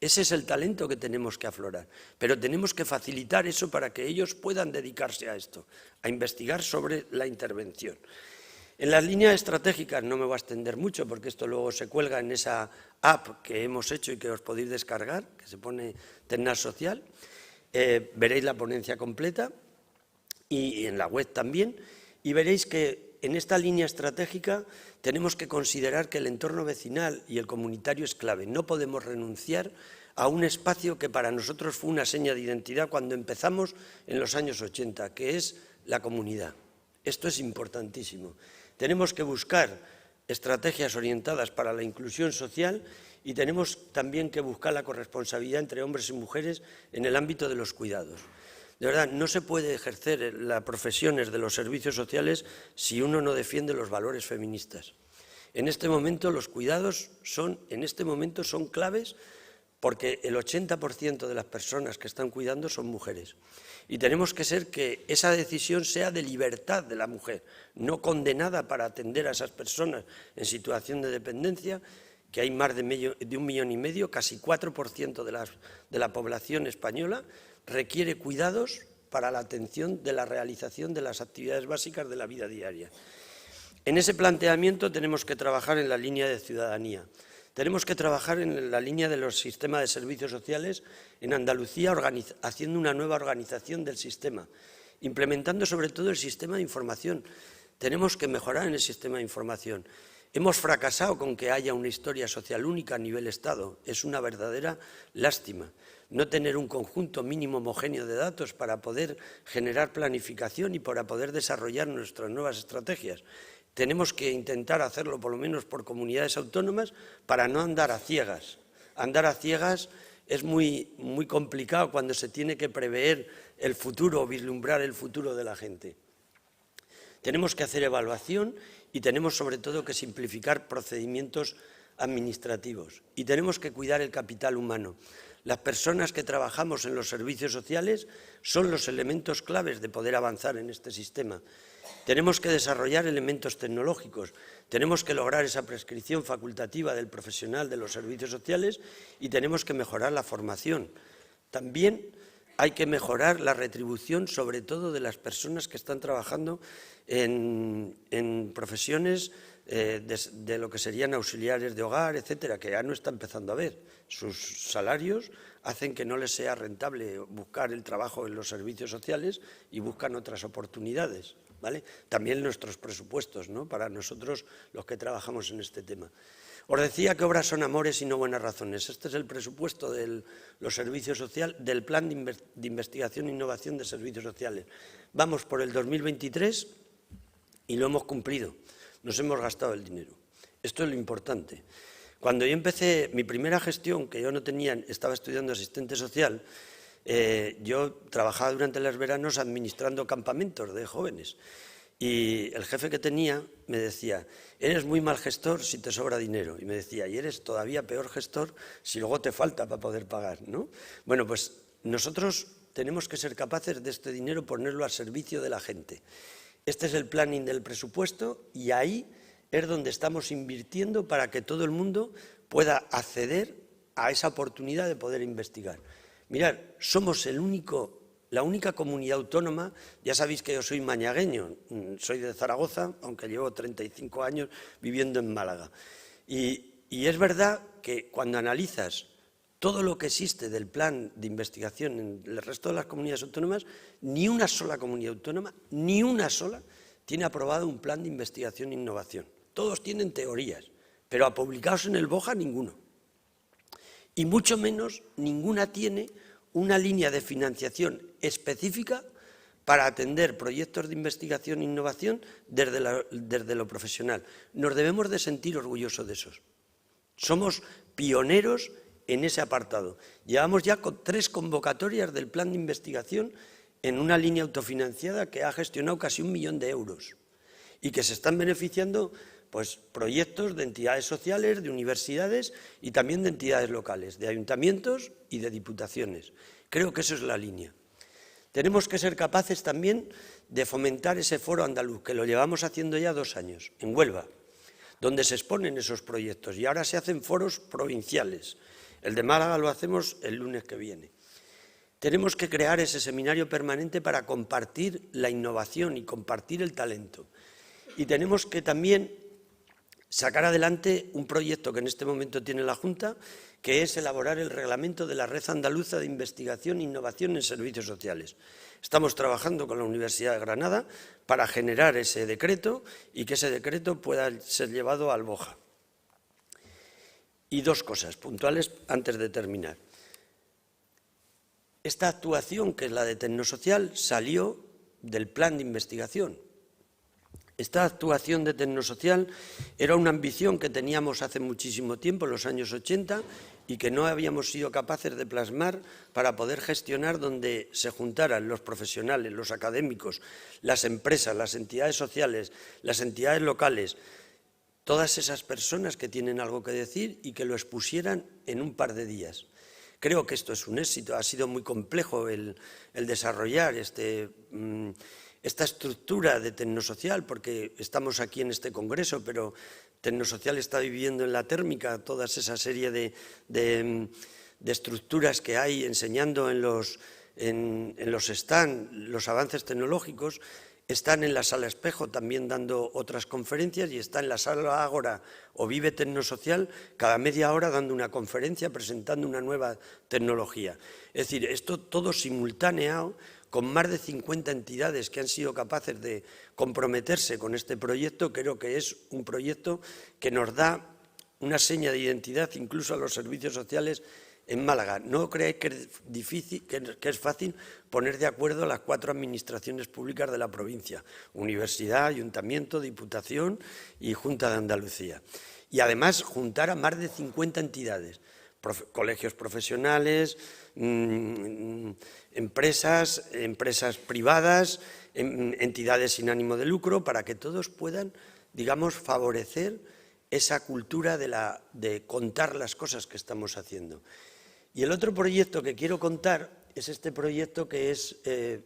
Ese es el talento que tenemos que aflorar, pero tenemos que facilitar eso para que ellos puedan dedicarse a esto, a investigar sobre la intervención. En las líneas estratégicas no me voy a extender mucho porque esto luego se cuelga en esa app que hemos hecho y que os podéis descargar, que se pone Tecnas Social. Veréis la ponencia completa y en la web también, y veréis que en esta línea estratégica tenemos que considerar que el entorno vecinal y el comunitario es clave. No podemos renunciar a un espacio que para nosotros fue una seña de identidad cuando empezamos en los años 80, que es la comunidad. Esto es importantísimo. Tenemos que buscar estrategias orientadas para la inclusión social y tenemos también que buscar la corresponsabilidad entre hombres y mujeres en el ámbito de los cuidados. De verdad, no se puede ejercer las profesiones de los servicios sociales si uno no defiende los valores feministas. En este momento los cuidados son claves porque el 80% de las personas que están cuidando son mujeres. Y tenemos que ser que esa decisión sea de libertad de la mujer, no condenada para atender a esas personas en situación de dependencia, que hay más de 1,5 millones, casi 4% de la población española, requiere cuidados para la atención de la realización de las actividades básicas de la vida diaria. En ese planteamiento tenemos que trabajar en la línea de ciudadanía. Tenemos que trabajar en la línea de los sistemas de servicios sociales en Andalucía, haciendo una nueva organización del sistema, implementando sobre todo el sistema de información. Tenemos que mejorar en el sistema de información. Hemos fracasado con que haya una historia social única a nivel Estado. Es una verdadera lástima. No tener un conjunto mínimo homogéneo de datos para poder generar planificación y para poder desarrollar nuestras nuevas estrategias. Tenemos que intentar hacerlo por lo menos por comunidades autónomas para no andar a ciegas. Andar a ciegas es muy complicado cuando se tiene que prever el futuro o vislumbrar el futuro de la gente. Tenemos que hacer evaluación y tenemos sobre todo que simplificar procedimientos administrativos y tenemos que cuidar el capital humano. Las personas que trabajamos en los servicios sociales son los elementos claves de poder avanzar en este sistema. Tenemos que desarrollar elementos tecnológicos, tenemos que lograr esa prescripción facultativa del profesional de los servicios sociales y tenemos que mejorar la formación. También hay que mejorar la retribución, sobre todo de las personas que están trabajando en profesiones de lo que serían auxiliares de hogar, etcétera, que ya no está empezando a ver. Sus salarios hacen que no les sea rentable buscar el trabajo en los servicios sociales y buscan otras oportunidades, ¿vale? También nuestros presupuestos, ¿no?, para nosotros los que trabajamos en este tema. Os decía que obras son amores y no buenas razones. Este es el presupuesto de los servicios sociales, del Plan de Investigación e Innovación de Servicios Sociales. Vamos por el 2023 y lo hemos cumplido. Nos hemos gastado el dinero. Esto es lo importante. Cuando yo empecé mi primera gestión, que yo no tenía, estaba estudiando asistente social, yo trabajaba durante los veranos administrando campamentos de jóvenes. Y el jefe que tenía me decía, eres muy mal gestor si te sobra dinero. Y me decía, y eres todavía peor gestor si luego te falta para poder pagar, ¿no? Bueno, pues nosotros tenemos que ser capaces de este dinero ponerlo al servicio de la gente. Este es el planning del presupuesto y ahí es donde estamos invirtiendo para que todo el mundo pueda acceder a esa oportunidad de poder investigar. Mirad, somos la única comunidad autónoma, ya sabéis que yo soy mañagueño, soy de Zaragoza, aunque llevo 35 años viviendo en Málaga. Y es verdad que cuando analizas todo lo que existe del plan de investigación en el resto de las comunidades autónomas, ni una sola comunidad autónoma, ni una sola, tiene aprobado un plan de investigación e innovación. Todos tienen teorías, pero publicados en el BOJA ninguno. Y mucho menos ninguna tiene una línea de financiación específica para atender proyectos de investigación e innovación desde lo profesional. Nos debemos de sentir orgullosos de esos. Somos pioneros en ese apartado. Llevamos ya con 3 convocatorias del plan de investigación en una línea autofinanciada que ha gestionado casi 1 millón de euros y que se están beneficiando pues, proyectos de entidades sociales, de universidades y también de entidades locales, de ayuntamientos y de diputaciones. Creo que eso es la línea. Tenemos que ser capaces también de fomentar ese foro andaluz, que lo llevamos haciendo ya 2 años, en Huelva, donde se exponen esos proyectos y ahora se hacen foros provinciales. El de Málaga lo hacemos el lunes que viene. Tenemos que crear ese seminario permanente para compartir la innovación y compartir el talento. Y tenemos que también sacar adelante un proyecto que en este momento tiene la Junta, que es elaborar el reglamento de la Red Andaluza de Investigación e Innovación en Servicios Sociales. Estamos trabajando con la Universidad de Granada para generar ese decreto y que ese decreto pueda ser llevado al BOJA. Y 2 cosas puntuales antes de terminar. Esta actuación, que es la de Tecnosocial, salió del plan de investigación. Esta actuación de Tecnosocial era una ambición que teníamos hace muchísimo tiempo, en los años 80, y que no habíamos sido capaces de plasmar para poder gestionar donde se juntaran los profesionales, los académicos, las empresas, las entidades sociales, las entidades locales, todas esas personas que tienen algo que decir y que lo expusieran en un par de días. Creo que esto es un éxito, ha sido muy complejo el desarrollar esta estructura de Tecnosocial, porque estamos aquí en este congreso, pero Tecnosocial está viviendo en la térmica toda esa serie de estructuras que hay enseñando en los stands los avances tecnológicos. Están en la Sala Espejo también dando otras conferencias y está en la Sala Ágora o Vive Tecnosocial cada media hora dando una conferencia presentando una nueva tecnología. Es decir, esto todo simultaneado con más de 50 entidades que han sido capaces de comprometerse con este proyecto. Creo que es un proyecto que nos da una seña de identidad incluso a los servicios sociales en Málaga. No creáis que es difícil, que es fácil poner de acuerdo a las 4 administraciones públicas de la provincia: Universidad, Ayuntamiento, Diputación y Junta de Andalucía. Y además juntar a más de 50 entidades, colegios profesionales, empresas privadas, entidades sin ánimo de lucro, para que todos puedan, digamos, favorecer esa cultura de contar las cosas que estamos haciendo. Y el otro proyecto que quiero contar es este proyecto que es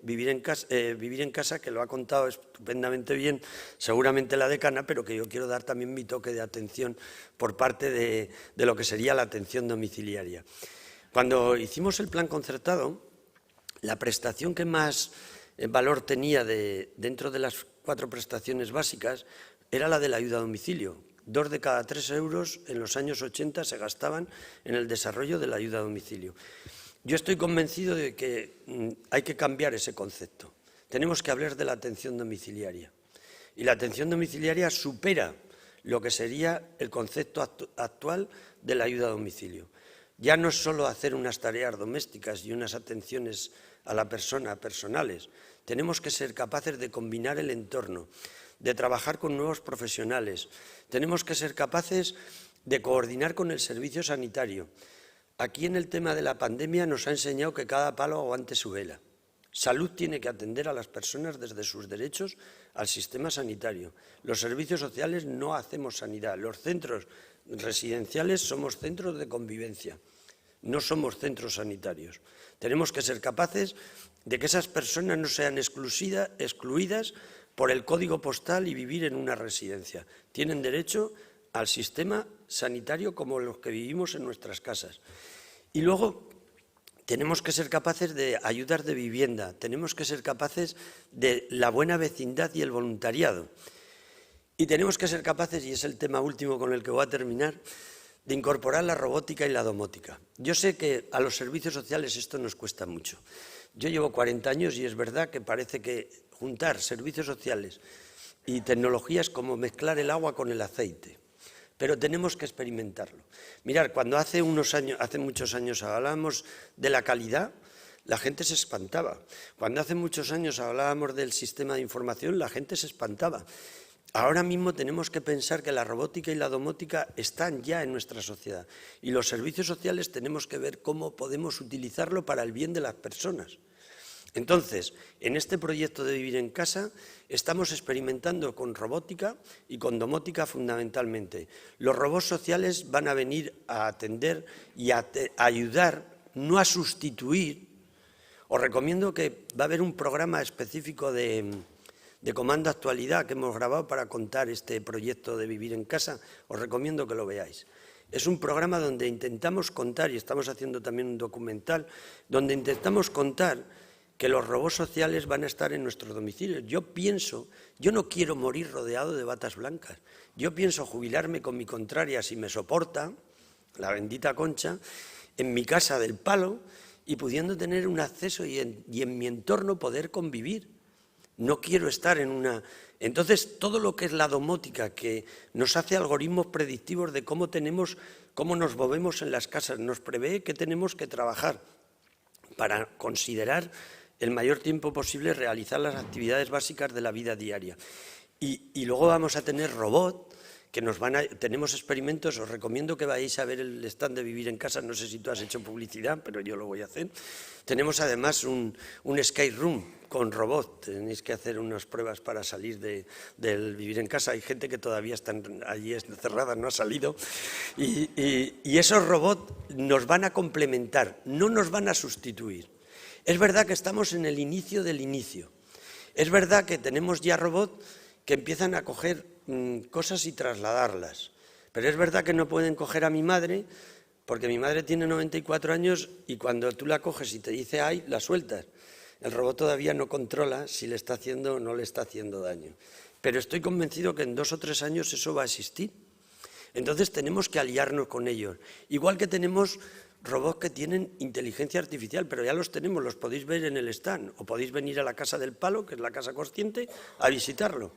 Vivir en Casa, que lo ha contado estupendamente bien seguramente la decana, pero que yo quiero dar también mi toque de atención por parte de lo que sería la atención domiciliaria. Cuando hicimos el plan concertado, la prestación que más valor tenía dentro de las 4 prestaciones básicas era la de la ayuda a domicilio. 2 de cada 3 euros en los años 80 se gastaban en el desarrollo de la ayuda a domicilio. Yo estoy convencido de que hay que cambiar ese concepto. Tenemos que hablar de la atención domiciliaria. Y la atención domiciliaria supera lo que sería el concepto actual de la ayuda a domicilio. Ya no es solo hacer unas tareas domésticas y unas atenciones a la persona personales, tenemos que ser capaces de combinar el entorno, de trabajar con nuevos profesionales, tenemos que ser capaces de coordinar con el servicio sanitario. Aquí en el tema de la pandemia nos ha enseñado que cada palo aguante su vela. Salud tiene que atender a las personas desde sus derechos al sistema sanitario. Los servicios sociales no hacemos sanidad. Los centros residenciales somos centros de convivencia, no somos centros sanitarios. Tenemos que ser capaces de que esas personas no sean excluidas por el código postal y vivir en una residencia. Tienen derecho al sistema sanitario como los que vivimos en nuestras casas. Y luego tenemos que ser capaces de ayudas de vivienda, tenemos que ser capaces de la buena vecindad y el voluntariado. Y tenemos que ser capaces, y es el tema último con el que voy a terminar, de incorporar la robótica y la domótica. Yo sé que a los servicios sociales esto nos cuesta mucho. Yo llevo 40 años y es verdad que parece que juntar servicios sociales y tecnología es como mezclar el agua con el aceite. Pero tenemos que experimentarlo. Mirad, cuando hace muchos años hablábamos de la calidad, la gente se espantaba. Cuando hace muchos años hablábamos del sistema de información, la gente se espantaba. Ahora mismo tenemos que pensar que la robótica y la domótica están ya en nuestra sociedad y los servicios sociales tenemos que ver cómo podemos utilizarlo para el bien de las personas. Entonces, en este proyecto de Vivir en Casa estamos experimentando con robótica y con domótica fundamentalmente. Los robots sociales van a venir a atender y a ayudar, no a sustituir. Os recomiendo que va a haber un programa específico de Comando Actualidad que hemos grabado para contar este proyecto de Vivir en Casa. Os recomiendo que lo veáis. Es un programa donde intentamos contar, y estamos haciendo también un documental, donde intentamos contar que los robots sociales van a estar en nuestros domicilios. Yo no quiero morir rodeado de batas blancas. Yo pienso jubilarme con mi contraria, si me soporta, la bendita Concha, en mi casa del Palo y pudiendo tener un acceso y en mi entorno poder convivir. No quiero estar en una... Entonces, todo lo que es la domótica, que nos hace algoritmos predictivos de cómo nos movemos en las casas, nos prevé que tenemos que trabajar para considerar el mayor tiempo posible realizar las actividades básicas de la vida diaria. Y luego vamos a tener robots que tenemos experimentos, os recomiendo que vayáis a ver el stand de Vivir en Casa, no sé si tú has hecho publicidad, pero yo lo voy a hacer. Tenemos además un escape room con robots, tenéis que hacer unas pruebas para salir del Vivir en Casa, hay gente que todavía está allí encerrada, no ha salido, y esos robots nos van a complementar, no nos van a sustituir. Es verdad que estamos en el inicio del inicio, es verdad que tenemos ya robots que empiezan a coger cosas y trasladarlas. Pero es verdad que no pueden coger a mi madre, porque mi madre tiene 94 años y cuando tú la coges y te dice ¡ay!, la sueltas. El robot todavía no controla si le está haciendo o no le está haciendo daño. Pero estoy convencido que en 2 o 3 años eso va a existir. Entonces tenemos que aliarnos con ellos. Igual que tenemos robots que tienen inteligencia artificial, pero ya los tenemos, los podéis ver en el stand, o podéis venir a la Casa del Palo, que es la Casa Consciente, a visitarlo.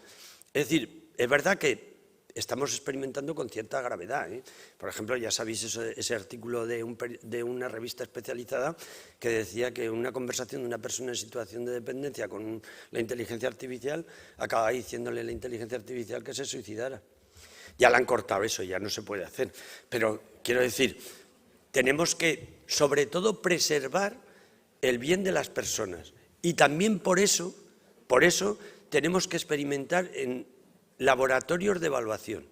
Es decir, es verdad que estamos experimentando con cierta gravedad. Por ejemplo, ya sabéis ese artículo de una revista especializada que decía que una conversación de una persona en situación de dependencia con la inteligencia artificial acaba diciéndole a la inteligencia artificial que se suicidara. Ya la han cortado eso, ya no se puede hacer. Pero quiero decir, tenemos que, sobre todo, preservar el bien de las personas. Y también por eso tenemos que experimentar en laboratorios de evaluación,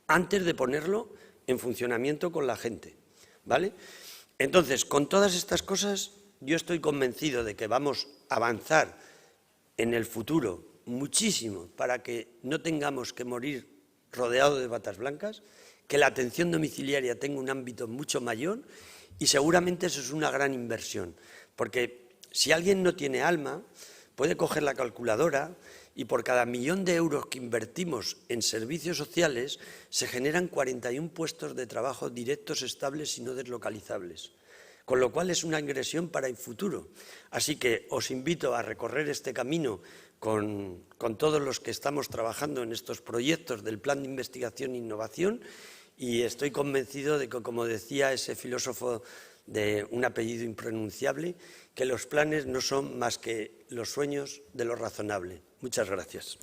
antes de ponerlo en funcionamiento con la gente, ¿vale? Entonces, con todas estas cosas, yo estoy convencido de que vamos a avanzar en el futuro muchísimo para que no tengamos que morir rodeados de batas blancas, que la atención domiciliaria tenga un ámbito mucho mayor y seguramente eso es una gran inversión, porque si alguien no tiene alma, puede coger la calculadora y por cada 1.000.000 de euros que invertimos en servicios sociales se generan 41 puestos de trabajo directos, estables y no deslocalizables. con lo cual es una ingresión para el futuro. Así que os invito a recorrer este camino con todos los que estamos trabajando en estos proyectos del Plan de Investigación e Innovación, y estoy convencido de que, como decía ese filósofo de un apellido impronunciable, que los planes no son más que los sueños de lo razonable. Muchas gracias.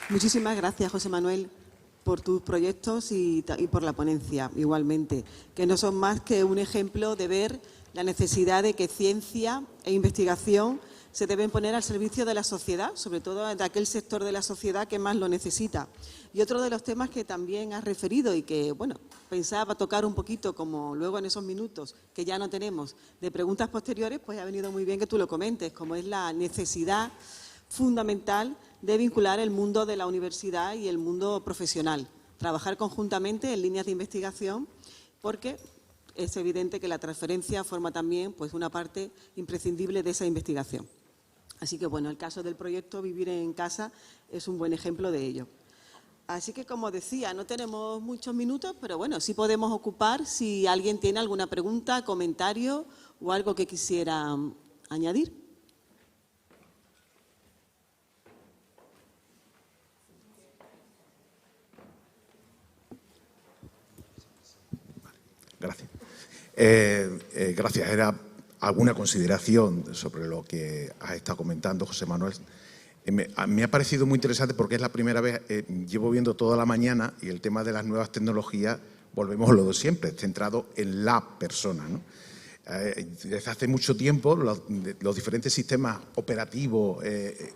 Muchísimas gracias, José Manuel, por tus proyectos y por la ponencia, igualmente, que no son más que un ejemplo de ver la necesidad de que ciencia e investigación se deben poner al servicio de la sociedad, sobre todo de aquel sector de la sociedad que más lo necesita. Y otro de los temas que también has referido y que, bueno, pensaba tocar un poquito, como luego en esos minutos que ya no tenemos de preguntas posteriores, pues ha venido muy bien que tú lo comentes, como es la necesidad fundamental de vincular el mundo de la universidad y el mundo profesional, trabajar conjuntamente en líneas de investigación, porque es evidente que la transferencia forma también pues, una parte imprescindible de esa investigación. Así que, bueno, el caso del proyecto Vivir en Casa es un buen ejemplo de ello. Así que, como decía, no tenemos muchos minutos, pero bueno, sí podemos ocupar si alguien tiene alguna pregunta, comentario o algo que quisiera añadir. Gracias. Gracias. Era alguna consideración sobre lo que has estado comentando, José Manuel. Me ha parecido muy interesante porque es la primera vez, llevo viendo toda la mañana, y el tema de las nuevas tecnologías, volvemos a lo de siempre, centrado en la persona, ¿no? Desde hace mucho tiempo los diferentes sistemas operativos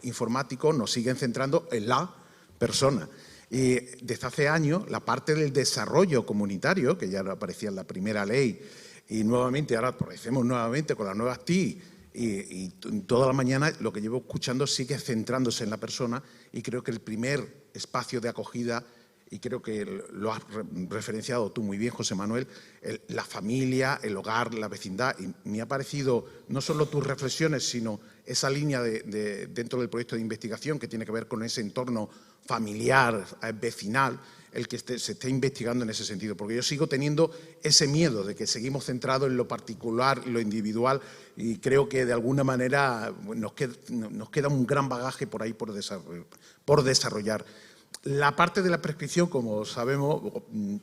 informáticos nos siguen centrando en la persona. Y desde hace años la parte del desarrollo comunitario, que ya aparecía en la primera ley, y nuevamente, ahora aparecemos nuevamente con las nuevas TIC, y toda la mañana lo que llevo escuchando sigue centrándose en la persona, y creo que el primer espacio de acogida, y creo que lo has referenciado tú muy bien, José Manuel, la familia, el hogar, la vecindad, y me ha parecido no solo tus reflexiones, sino esa línea dentro del proyecto de investigación que tiene que ver con ese entorno familiar, vecinal, el que se esté investigando en ese sentido, porque yo sigo teniendo ese miedo de que seguimos centrados en lo particular, en lo individual, y creo que de alguna manera nos queda un gran bagaje por ahí por desarrollar. La parte de la prescripción, como sabemos,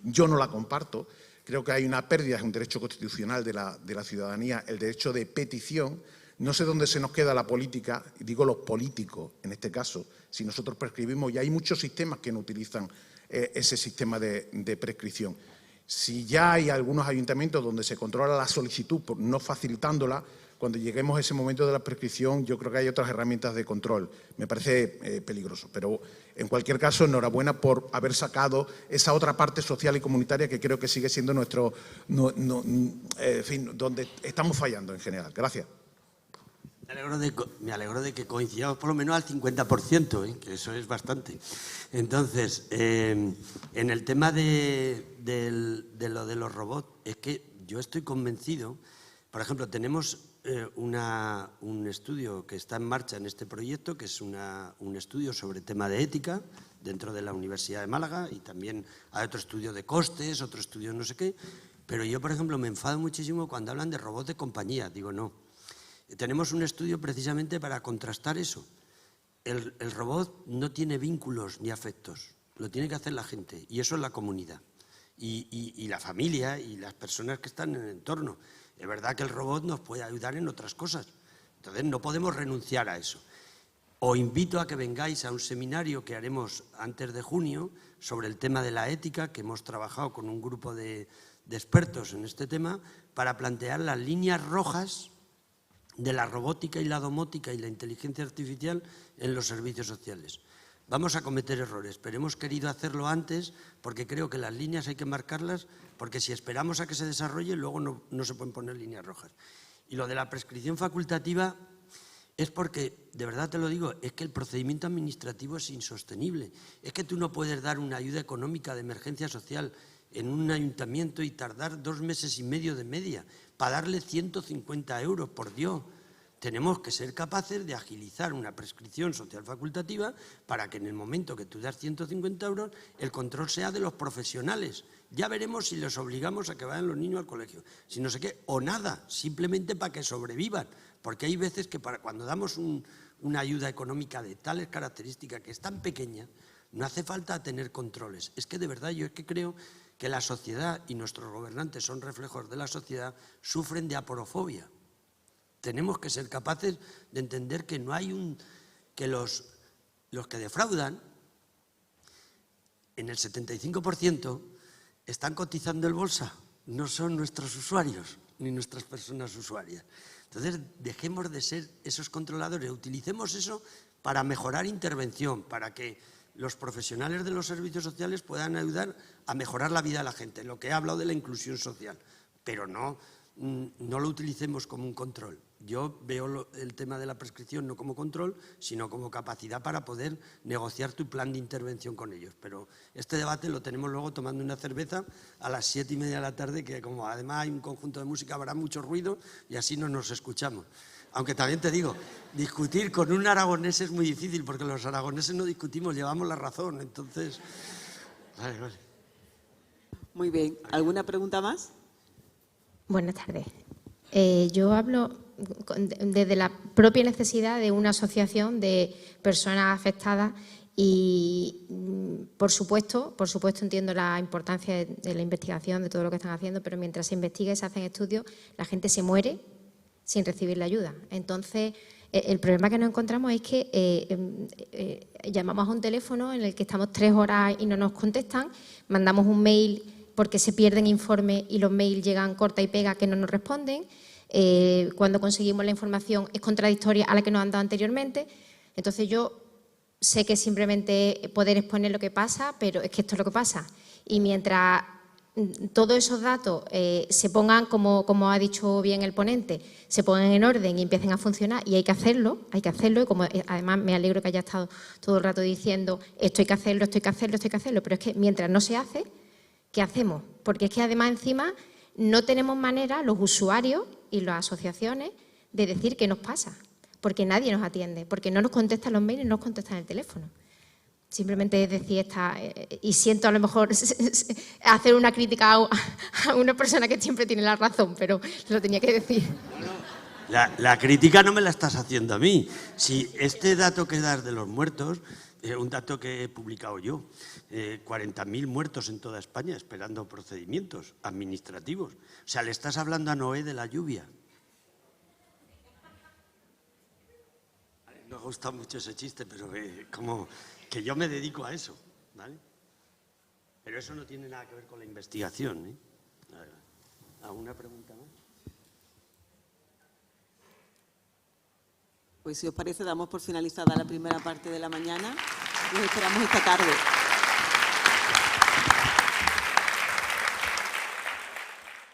yo no la comparto. Creo que hay una pérdida, es un derecho constitucional de la ciudadanía, el derecho de petición. No sé dónde se nos queda la política, digo los políticos en este caso, si nosotros prescribimos, y hay muchos sistemas que no utilizan ese sistema de prescripción. Si ya hay algunos ayuntamientos donde se controla la solicitud, no facilitándola, cuando lleguemos a ese momento de la prescripción, yo creo que hay otras herramientas de control. Me parece peligroso, pero en cualquier caso, enhorabuena por haber sacado esa otra parte social y comunitaria que creo que sigue siendo en fin, donde estamos fallando en general. Gracias. Me alegro de que coincidamos por lo menos al 50%, que eso es bastante. Entonces, en el tema de lo de los robots, es que yo estoy convencido. Por ejemplo, tenemos un estudio que está en marcha en este proyecto, que es un estudio sobre tema de ética dentro de la Universidad de Málaga, y también hay otro estudio de costes, otro estudio no sé qué. Pero yo, por ejemplo, me enfado muchísimo cuando hablan de robots de compañía. Digo, no. Tenemos un estudio precisamente para contrastar eso. El robot no tiene vínculos ni afectos, lo tiene que hacer la gente, y eso es la comunidad, y la familia y las personas que están en el entorno. Es verdad que el robot nos puede ayudar en otras cosas, entonces no podemos renunciar a eso. Os invito a que vengáis a un seminario que haremos antes de junio sobre el tema de la ética, que hemos trabajado con un grupo de expertos en este tema, para plantear las líneas rojas de la robótica y la domótica y la inteligencia artificial en los servicios sociales. Vamos a cometer errores, pero hemos querido hacerlo antes porque creo que las líneas hay que marcarlas, porque si esperamos a que se desarrolle, luego no se pueden poner líneas rojas. Y lo de la prescripción facultativa es porque, de verdad te lo digo, es que el procedimiento administrativo es insostenible. Es que tú no puedes dar una ayuda económica de emergencia social en un ayuntamiento y tardar 2 meses y medio de media para darle 150 euros, por Dios. tenemos que ser capaces de agilizar una prescripción social facultativa para que en el momento que tú das 150 euros, el control sea de los profesionales. Ya veremos si les obligamos a que vayan los niños al colegio, si no sé qué, o nada, simplemente para que sobrevivan. Porque hay veces que cuando damos una ayuda económica de tales características que es tan pequeña, no hace falta tener controles. Es que de verdad yo es que creo que la sociedad y nuestros gobernantes son reflejos de la sociedad, sufren de aporofobia. Tenemos que ser capaces de entender que no hay que los que defraudan, en el 75%, están cotizando el bolsa, no son nuestros usuarios ni nuestras personas usuarias. Entonces, dejemos de ser esos controladores, utilicemos eso para mejorar intervención, para que los profesionales de los servicios sociales puedan ayudar a mejorar la vida de la gente, lo que he hablado de la inclusión social, pero no lo utilicemos como un control. Yo veo el tema de la prescripción no como control, sino como capacidad para poder negociar tu plan de intervención con ellos. Pero este debate lo tenemos luego tomando una cerveza a las 7:30 de la tarde, que como además hay un conjunto de música habrá mucho ruido y así no nos escuchamos. Aunque también te digo, discutir con un aragonés es muy difícil, porque los aragoneses no discutimos, llevamos la razón. Entonces, vale. Muy bien. ¿Alguna pregunta más? Buenas tardes. Yo hablo desde la propia necesidad de una asociación de personas afectadas y, por supuesto entiendo la importancia de la investigación, de todo lo que están haciendo, pero mientras se investiga y se hacen estudios, la gente se muere sin recibir la ayuda. Entonces, el problema que nos encontramos es que llamamos a un teléfono en el que estamos 3 horas y no nos contestan, mandamos un mail porque se pierden informes y los mails llegan corta y pega que no nos responden. Cuando conseguimos la información es contradictoria a la que nos han dado anteriormente. Entonces yo sé que simplemente poder exponer lo que pasa, pero es que esto es lo que pasa. Y mientras todos esos datos se pongan, como ha dicho bien el ponente, se pongan en orden y empiecen a funcionar, y hay que hacerlo, y como además me alegro que haya estado todo el rato diciendo esto hay que hacerlo, pero es que mientras no se hace, ¿qué hacemos? Porque es que además encima no tenemos manera, los usuarios y las asociaciones, de decir qué nos pasa, porque nadie nos atiende, porque no nos contestan los mails y no nos contestan el teléfono. Simplemente es decir, y siento a lo mejor hacer una crítica a una persona que siempre tiene la razón, pero lo tenía que decir. La crítica no me la estás haciendo a mí. Si este dato que das de los muertos, un dato que he publicado yo, 40.000 muertos en toda España esperando procedimientos administrativos. O sea, le estás hablando a Noé de la lluvia. Me gusta mucho ese chiste, pero como que yo me dedico a eso, ¿vale? Pero eso no tiene nada que ver con la investigación, ¿eh? ¿Alguna pregunta más? Pues si os parece, damos por finalizada la primera parte de la mañana y os esperamos esta tarde.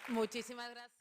Muchísimas gracias.